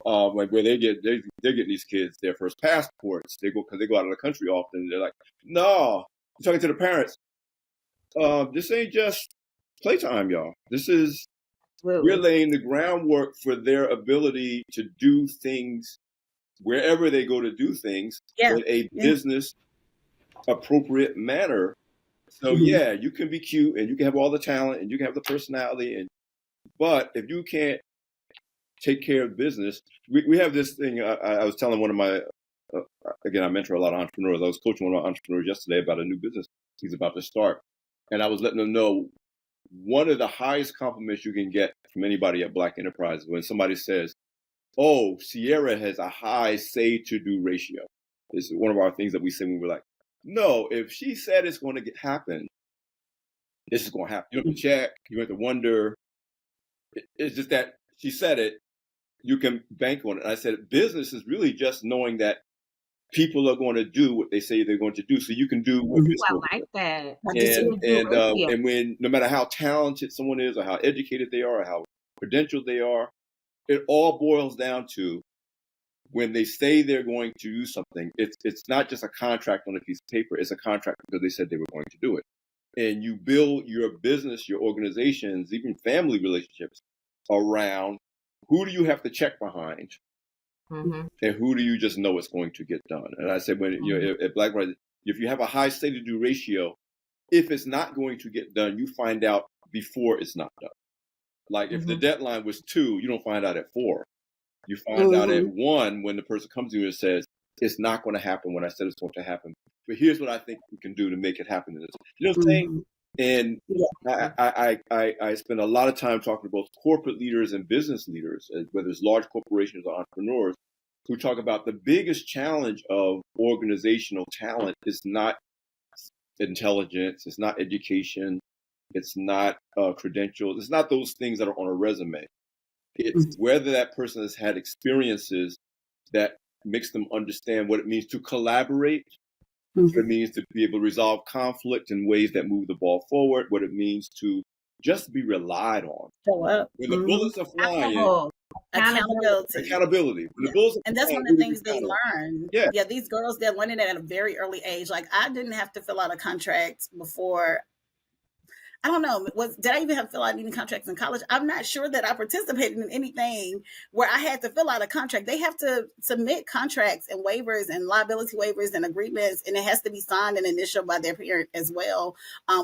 like where they're getting these kids their first passports. They go out of the country often. And they're like, no, I'm talking to the parents. This ain't just playtime, y'all. This is, we're laying the groundwork for their ability to do things wherever they go to do things in a business appropriate manner. So yeah, you can be cute and you can have all the talent and you can have the personality, but if you can't take care of business, we have this thing. I was telling one of my, again, I mentor a lot of entrepreneurs. I was coaching one of my entrepreneurs yesterday about a new business he's about to start. And I was letting them know one of the highest compliments you can get from anybody at Black Enterprise is when somebody says, "Oh, Sierra has a high say-to-do ratio." This is one of our things that we say when we're like, no, if she said it's going to happen, this is going to happen. You don't have to check. You don't have to wonder. It's just that she said it. You can bank on it. And I said, business is really just knowing that people are going to do what they say they're going to do, so you can do what you're supposed to do. that. And when, no matter how talented someone is or how educated they are or how credentialed they are, it all boils down to when they say they're going to do something, it's not just a contract on a piece of paper. It's a contract because they said they were going to do it. And you build your business, your organizations, even family relationships around who do you have to check behind, and who do you just know it's going to get done. And I said, when at Black Enterprise, if you have a high say-to-do ratio, if it's not going to get done, you find out before it's not done. Like if the deadline was 2, you don't find out at 4. You find out at 1 when the person comes to you and says, "It's not going to happen when I said it's going to happen, but here's what I think we can do to make it happen." You know what I'm saying? And I spend a lot of time talking to both corporate leaders and business leaders, whether it's large corporations or entrepreneurs, who talk about the biggest challenge of organizational talent is not intelligence, it's not education, it's not credentials, it's not those things that are on a resume. It's whether that person has had experiences that makes them understand what it means to collaborate, what it means to be able to resolve conflict in ways that move the ball forward, what it means to just be relied on. Show up. When the bullets are flying, accountability. And that's one of the things they learn. Yeah, these girls, they're learning that at a very early age. Like, I didn't have to fill out a contract before I don't know, did I even have to fill out any contracts in college? I'm not sure that I participated in anything where I had to fill out a contract. They have to submit contracts and waivers and liability waivers and agreements, and it has to be signed and initialed by their parent as well.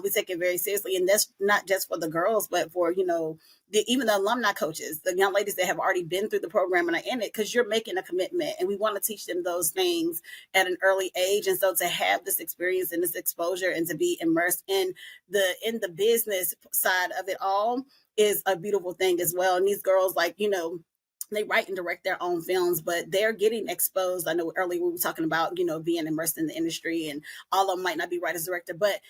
We take it very seriously, and that's not just for the girls, but for, even the alumni coaches, the young ladies that have already been through the program and are in it, because you're making a commitment, and we want to teach them those things at an early age. And so to have this experience and this exposure and to be immersed in the business side of it all is a beautiful thing as well. And these girls, they write and direct their own films, but they're getting exposed. I know earlier we were talking about, being immersed in the industry, and all of them might not be writers director, but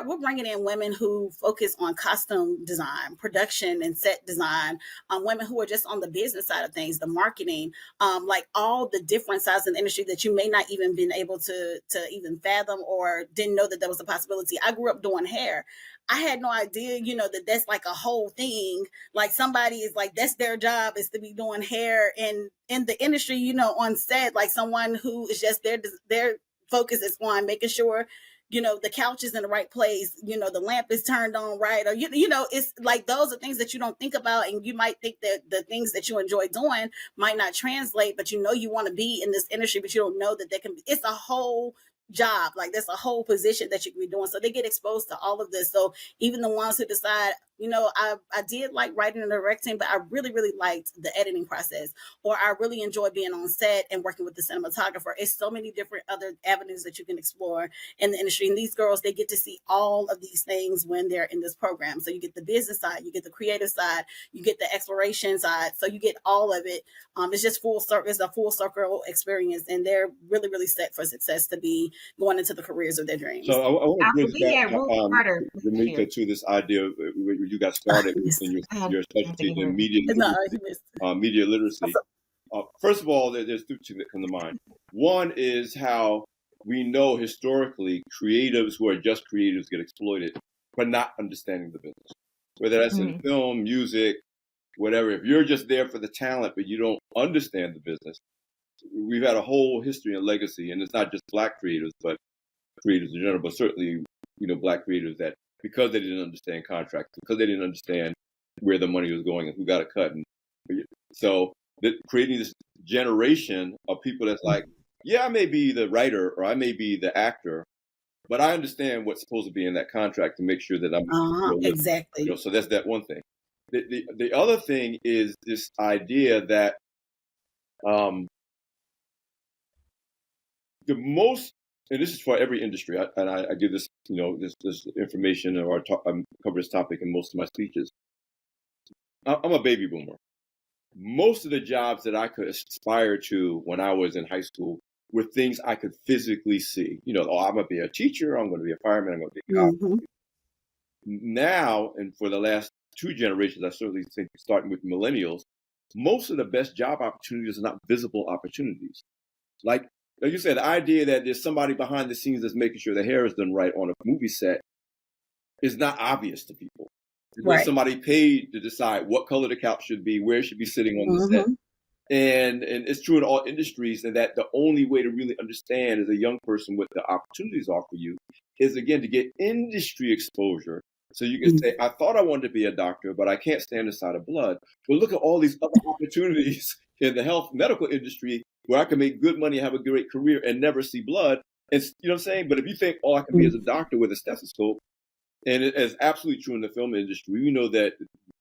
we're bringing in women who focus on costume design, production and set design, women who are just on the business side of things, the marketing, like all the different sides of the industry that you may not even been able to even fathom or didn't know that there was a possibility. I grew up doing hair. I had no idea, that that's like a whole thing. Like somebody is like, that's their job, is to be doing hair in the industry, on set, like someone who is just their focus is on making sure, the couch is in the right place, the lamp is turned on right, or, it's like, those are things that you don't think about. And you might think that the things that you enjoy doing might not translate, but you want to be in this industry, but you don't know that it's a whole job. Like, there's a whole position that you can be doing. So they get exposed to all of this. So even the ones who decide, I did like writing and directing, but I really, really liked the editing process, or I really enjoy being on set and working with the cinematographer. It's so many different other avenues that you can explore in the industry. And these girls, they get to see all of these things when they're in this program. So you get the business side, you get the creative side, you get the exploration side. So you get all of it. It's just full circle. It's a full circle experience, and they're really, really set for success to be going into the careers of their dreams. So I want to bridge back, Jimmeka, to this idea where you got started in your specialty in media literacy. First of all, there's two that come to mind. One is how we know historically creatives who are just creatives get exploited for not understanding the business, whether that's in film, music, whatever. If you're just there for the talent, but you don't understand the business, we've had a whole history and legacy, and it's not just Black creatives, but creatives in general, but certainly, Black creatives that, because they didn't understand contracts, because they didn't understand where the money was going and who got a cut. And so creating this generation of people that's like, yeah, I may be the writer or I may be the actor, but I understand what's supposed to be in that contract to make sure that I'm exactly. So that's that one thing. The other thing is this idea that the most, and this is for every industry, and I give this, this information, or I cover this topic in most of my speeches. I'm a baby boomer. Most of the jobs that I could aspire to when I was in high school were things I could physically see. I'm going to be a teacher, I'm going to be a fireman, I'm going to be a cop. Now, and for the last two generations, I certainly think, starting with millennials, most of the best job opportunities are not visible opportunities. Like you said, the idea that there's somebody behind the scenes that's making sure the hair is done right on a movie set is not obvious to people. There's somebody paid to decide what color the couch should be, where it should be sitting on the set. And it's true in all industries, and that the only way to really understand as a young person what the opportunities are for you is, again, to get industry exposure. So you can say, I thought I wanted to be a doctor, but I can't stand the sight of blood. But look at all these other opportunities in the health medical industry where I can make good money, have a great career, and never see blood. And you know what I'm saying? But if you think, I can be as a doctor with a stethoscope, and it is absolutely true in the film industry. We know that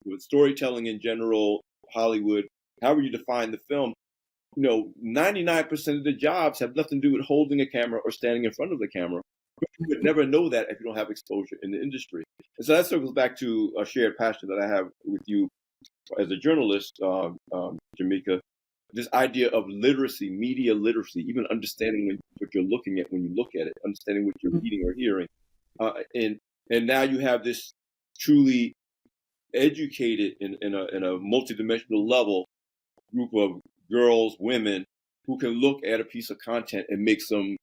with storytelling in general, Hollywood, however you define the film, 99% of the jobs have nothing to do with holding a camera or standing in front of the camera. But you would never know that if you don't have exposure in the industry. And so that circles back to a shared passion that I have with you as a journalist, Jimmeka, this idea of literacy, media literacy, even understanding what you're looking at when you look at it, understanding what you're reading or hearing. And now you have this truly educated in a multidimensional level group of girls, women, who can look at a piece of content and make some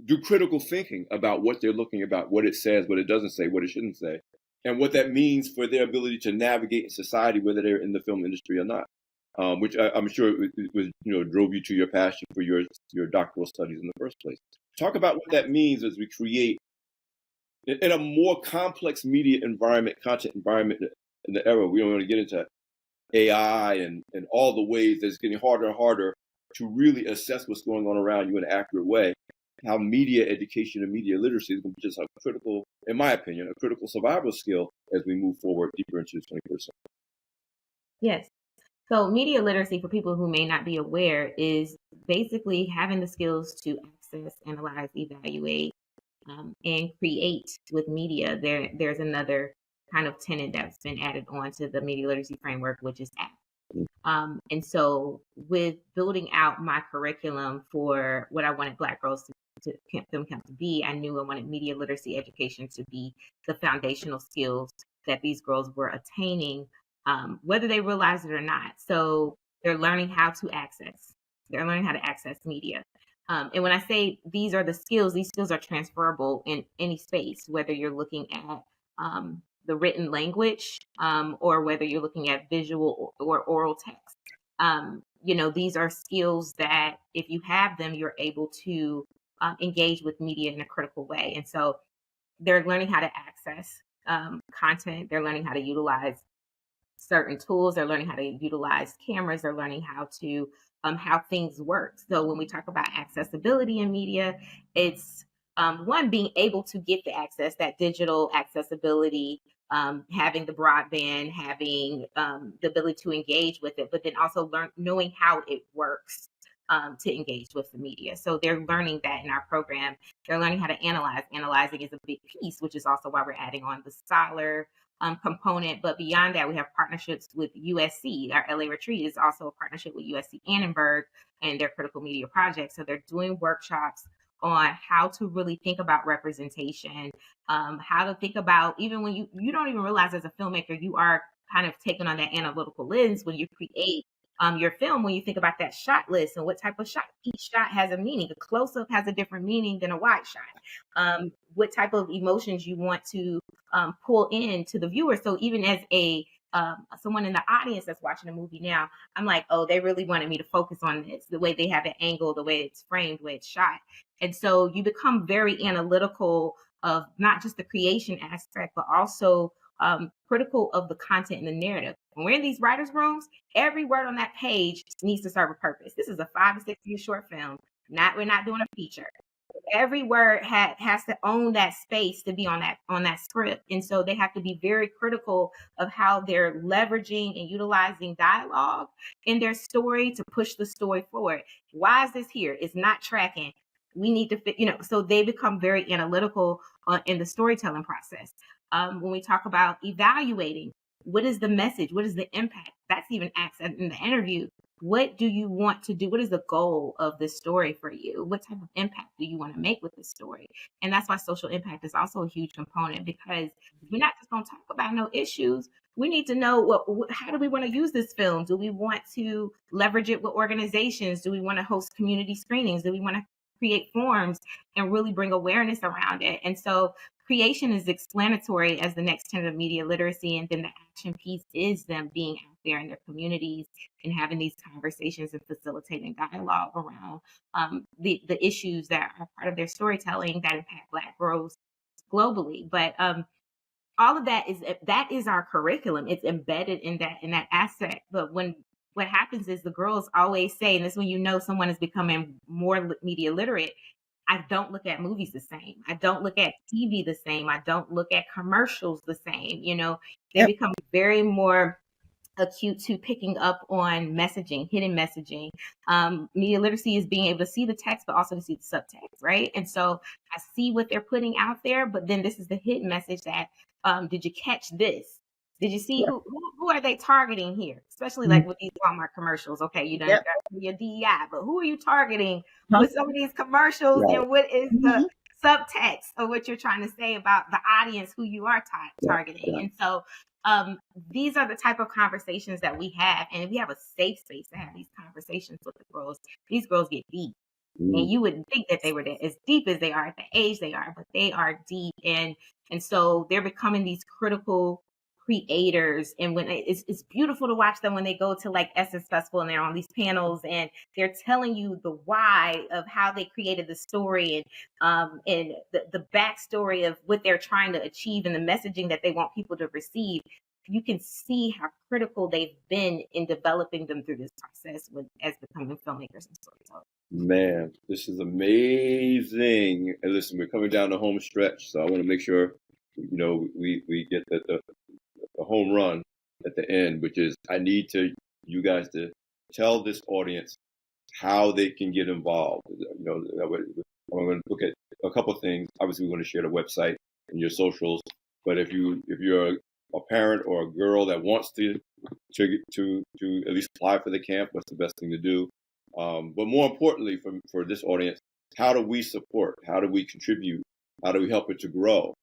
do critical thinking about what they're looking about, what it says, what it doesn't say, what it shouldn't say, and what that means for their ability to navigate in society, whether they're in the film industry or not. Which I'm sure it was, drove you to your passion for your doctoral studies in the first place. Talk about what that means as we create in a more complex media environment, content environment in the era. We don't want to get into AI and all the ways that it's getting harder and harder to really assess what's going on around you in an accurate way. How media education and media literacy is going to be just a critical, in my opinion, a critical survival skill as we move forward deeper into the 21st century. Yes. So media literacy, for people who may not be aware, is basically having the skills to access, analyze, evaluate, and create with media. There's another kind of tenet that's been added on to the media literacy framework, which is act. And so with building out my curriculum for what I wanted Black girls to them camp to be, I knew I wanted media literacy education to be the foundational skills that these girls were attaining, whether they realize it or not. So they're learning how to access. They're learning how to access media. And when I say these are the skills, these skills are transferable in any space, whether you're looking at the written language or whether you're looking at visual or oral text. These are skills that if you have them, you're able to engage with media in a critical way. And so they're learning how to access content. They're learning how to utilize certain tools. They're learning how to utilize cameras. They're learning how to how things work. So when we talk about accessibility in media, it's one, being able to get the access, that digital accessibility, having the broadband, having the ability to engage with it, but then also knowing how it works to engage with the media. So they're learning that in our program. They're learning how to analyze. Analyzing is a big piece, which is also why we're adding on the scholar component. But beyond that, we have partnerships with USC. Our LA retreat is also a partnership with USC Annenberg and their critical media project. So they're doing workshops on how to really think about representation, how to think about, even when you don't even realize as a filmmaker, you are kind of taking on that analytical lens when you create your film, when you think about that shot list and what type of shot, each shot has a meaning. A close-up has a different meaning than a wide shot. What type of emotions you want to pull in to the viewer. So even as a someone in the audience that's watching a movie now, I'm like, oh, they really wanted me to focus on this, the way they have it angled, the way it's framed, the way it's shot. And so you become very analytical of not just the creation aspect, but also critical of the content and the narrative. When we're in these writers' rooms, every word on that page needs to serve a purpose. This is a 5 to 6 year short film. We're not doing a feature. Every word has to own that space to be on that script. And so they have to be very critical of how they're leveraging and utilizing dialogue in their story to push the story forward. Why is this here? It's not tracking. We need to fit, so they become very analytical in the storytelling process. When we talk about evaluating, what is the message? What is the impact? That's even asked in the interview. What do you want to do? What is the goal of this story for you? What type of impact do you want to make with this story? And that's why social impact is also a huge component, because we're not just going to talk about no issues. We need to know how do we want to use this film? Do we want to leverage it with organizations? Do we want to host community screenings? Do we want to create forums and really bring awareness around it? And so creation is explanatory as the next tenet of media literacy. And then the action piece is them being out there in their communities and having these conversations and facilitating dialogue around the issues that are part of their storytelling that impact Black girls globally. But all of that is our curriculum. It's embedded in that aspect. But what happens is the girls always say, and this is when someone is becoming more media literate, I don't look at movies the same. I don't look at TV the same. I don't look at commercials the same. They become very more acute to picking up on messaging, hidden messaging. Media literacy is being able to see the text, but also to see the subtext, right? And so I see what they're putting out there, but then this is the hidden message that, did you catch this? Did you see who are they targeting here? Especially like with these Walmart commercials. Okay, you done got your DEI, but who are you targeting with some of these commercials? Right. And what is the subtext of what you're trying to say about the audience who you are targeting? And so these are the type of conversations that we have, and we have a safe space to have these conversations with the girls. These girls get deep. And you wouldn't think that they were as deep as they are at the age they are, but they are deep. And so they're becoming these critical creators, and when it's beautiful to watch them when they go to like Essence Festival and they're on these panels and they're telling you the why of how they created the story, and the backstory of what they're trying to achieve and the messaging that they want people to receive. You can see how critical they've been in developing them through this process as becoming filmmakers and storytellers. Man, this is amazing. And listen, we're coming down the home stretch, so I want to make sure, we get the home run at the end, which is I need you guys to tell this audience how they can get involved. I'm going to look at a couple of things. Obviously, we're going to share the website and your socials. But if you're a parent or a girl that wants to at least apply for the camp, what's the best thing to do? But more importantly, for this audience, how do we support? How do we contribute? How do we help it to grow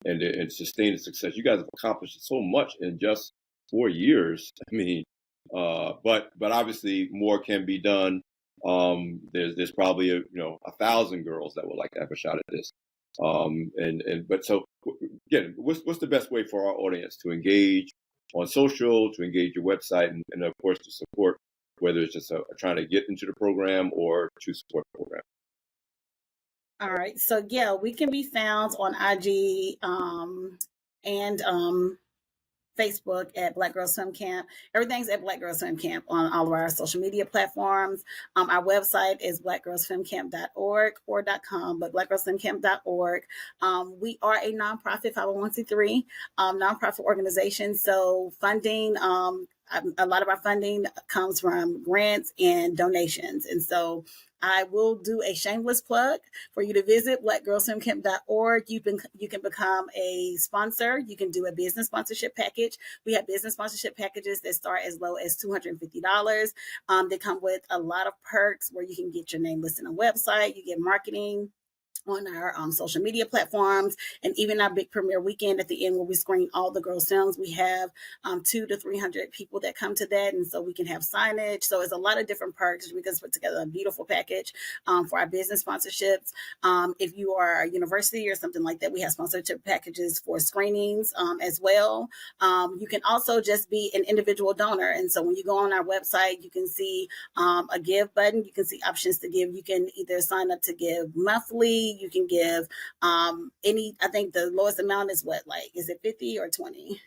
and sustain its success? You guys have accomplished so much in just 4 years. I mean, but obviously more can be done. There's probably 1,000 girls that would like to have a shot at this. But so again, what's the best way for our audience to engage on social, to engage your website, and of course to support, whether it's just trying to get into the program or to support the program? All right. So yeah, we can be found on IG and Facebook at Black Girls Swim Camp. Everything's at Black Girls Swim Camp on all of our social media platforms. Our website is blackgirlswimcamp.org or .com, but blackgirlswimcamp.org. We are a nonprofit 501c3 nonprofit organization. So funding, a lot of our funding comes from grants and donations. And so I will do a shameless plug for you to visit blackgirlswimcamp.org. You can become a sponsor. You can do a business sponsorship package. We have business sponsorship packages that start as low as $250. They come with a lot of perks where you can get your name listed on a website. You get marketing on our social media platforms, and even our big premiere weekend at the end where we screen all the girls' films. We have 200 to 300 people that come to that, and so we can have signage. So it's a lot of different perks. We can put together a beautiful package for our business sponsorships. If you are a university or something like that, we have sponsorship packages for screenings as well. You can also just be an individual donor, and so when you go on our website, you can see a give button. You can see options to give. You can either sign up to give monthly. You can give I think the lowest amount is is it 50 or 20?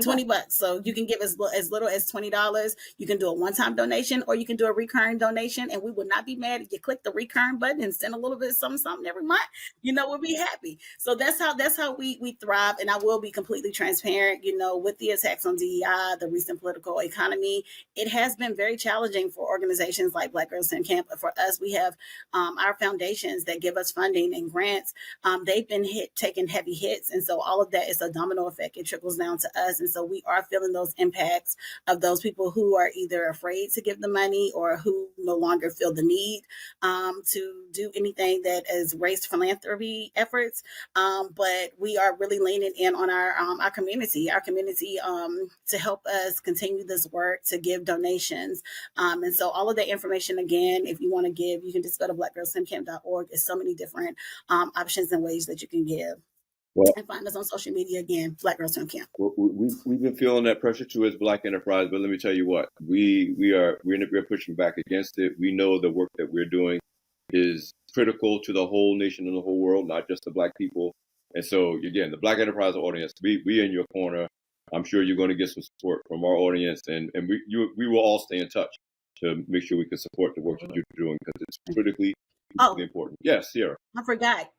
20 bucks. So you can give as little as $20. You can do a one-time donation, or you can do a recurring donation, and we would not be mad if you click the recurring button and send a little bit of something every month. We'll be happy. So that's how we thrive. And I will be completely transparent. With the attacks on DEI, the recent political economy, it has been very challenging for organizations like Black Girls Swim Camp. For us, we have our foundations that give us funding and grants. They've been taking heavy hits, and so all of that is a domino effect. It trickles down to us. And so we are feeling those impacts of those people who are either afraid to give the money or who no longer feel the need to do anything that is race philanthropy efforts. But we are really leaning in on our community to help us continue this work, to give donations. And so all of that information, again, if you want to give, you can just go to blackgirlswimcamp.org. There's so many different options and ways that you can give. Well, and find us on social media again, Black Girls Swim Camp. We've been feeling that pressure too as Black Enterprise, but let me tell you what, we're pushing back against it. We know the work that we're doing is critical to the whole nation and the whole world, not just the Black people. And so again, the Black Enterprise audience, we in your corner. I'm sure you're going to get some support from our audience, and we will all stay in touch to make sure we can support the work that you're doing, because it's critically important. Yes, Sierra. I forgot.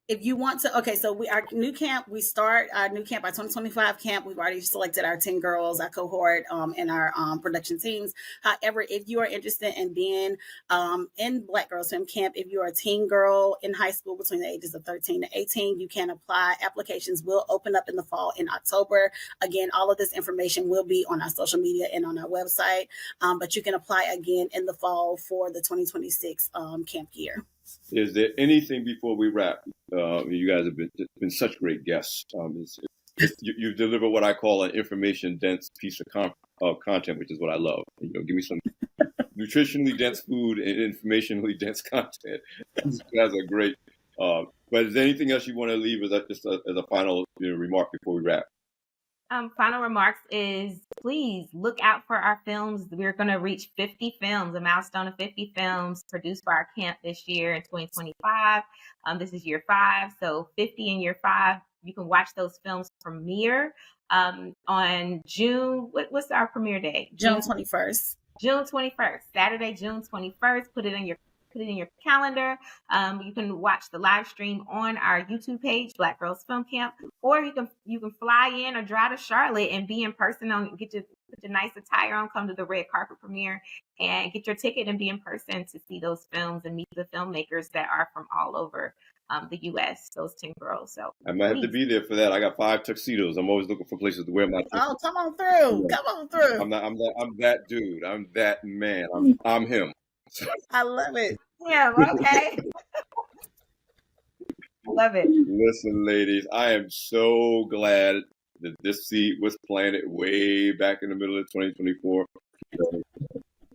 If you want to, so our new camp, we start our new camp, our 2025 camp. We've already selected our 10 girls, our cohort, and our production teams. However, if you are interested in being in Black Girls Swim Camp, if you're a teen girl in high school between the ages of 13 to 18, you can apply. Applications will open up in the fall in October. Again, all of this information will be on our social media and on our website, but you can apply again in the fall for the 2026 camp year. Is there anything before we wrap? You guys have been such great guests. You deliver what I call an information-dense piece of content, which is what I love. Give me some nutritionally dense food and informationally dense content. You guys are great. But is there anything else you want to leave as a final remark before we wrap? Final remarks is please look out for our films. We're going to reach 50 films, a milestone of 50 films produced by our camp this year in 2025. This is year 5, so 50 in year 5. You can watch those films premiere on June. What's our premiere date? June 21st. June 21st, Saturday, June 21st. Put it in your calendar. You can watch the live stream on our YouTube page, Black Girls Film Camp, or you can fly in or drive to Charlotte and be in person get your nice attire on, come to the red carpet premiere and get your ticket and be in person to see those films and meet the filmmakers that are from all over the U.S., those 10 girls. So I might have to be there for that. I got 5 tuxedos. I'm always looking for places to wear my tuxedo. Oh, come on through. Yeah. Come on through. I'm that dude. I'm that man. I'm him. I love it. Yeah, okay. Love it. Listen, ladies, I am so glad that this seed was planted way back in the middle of 2024.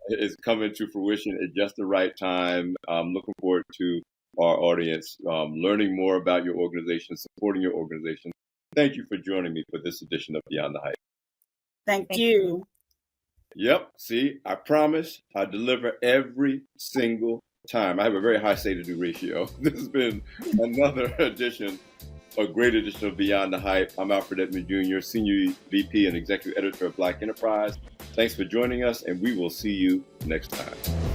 It's coming to fruition at just the right time. I'm looking forward to our audience learning more about your organization, supporting your organization. Thank you for joining me for this edition of Beyond the Hype. Thank you. Yep. See, I promise I deliver every single time. I have a very high say-to-do ratio. This has been another edition, a great edition of Beyond the Hype. I'm Alfred Edmond Jr., Senior VP and Executive Editor of Black Enterprise. Thanks for joining us, and we will see you next time.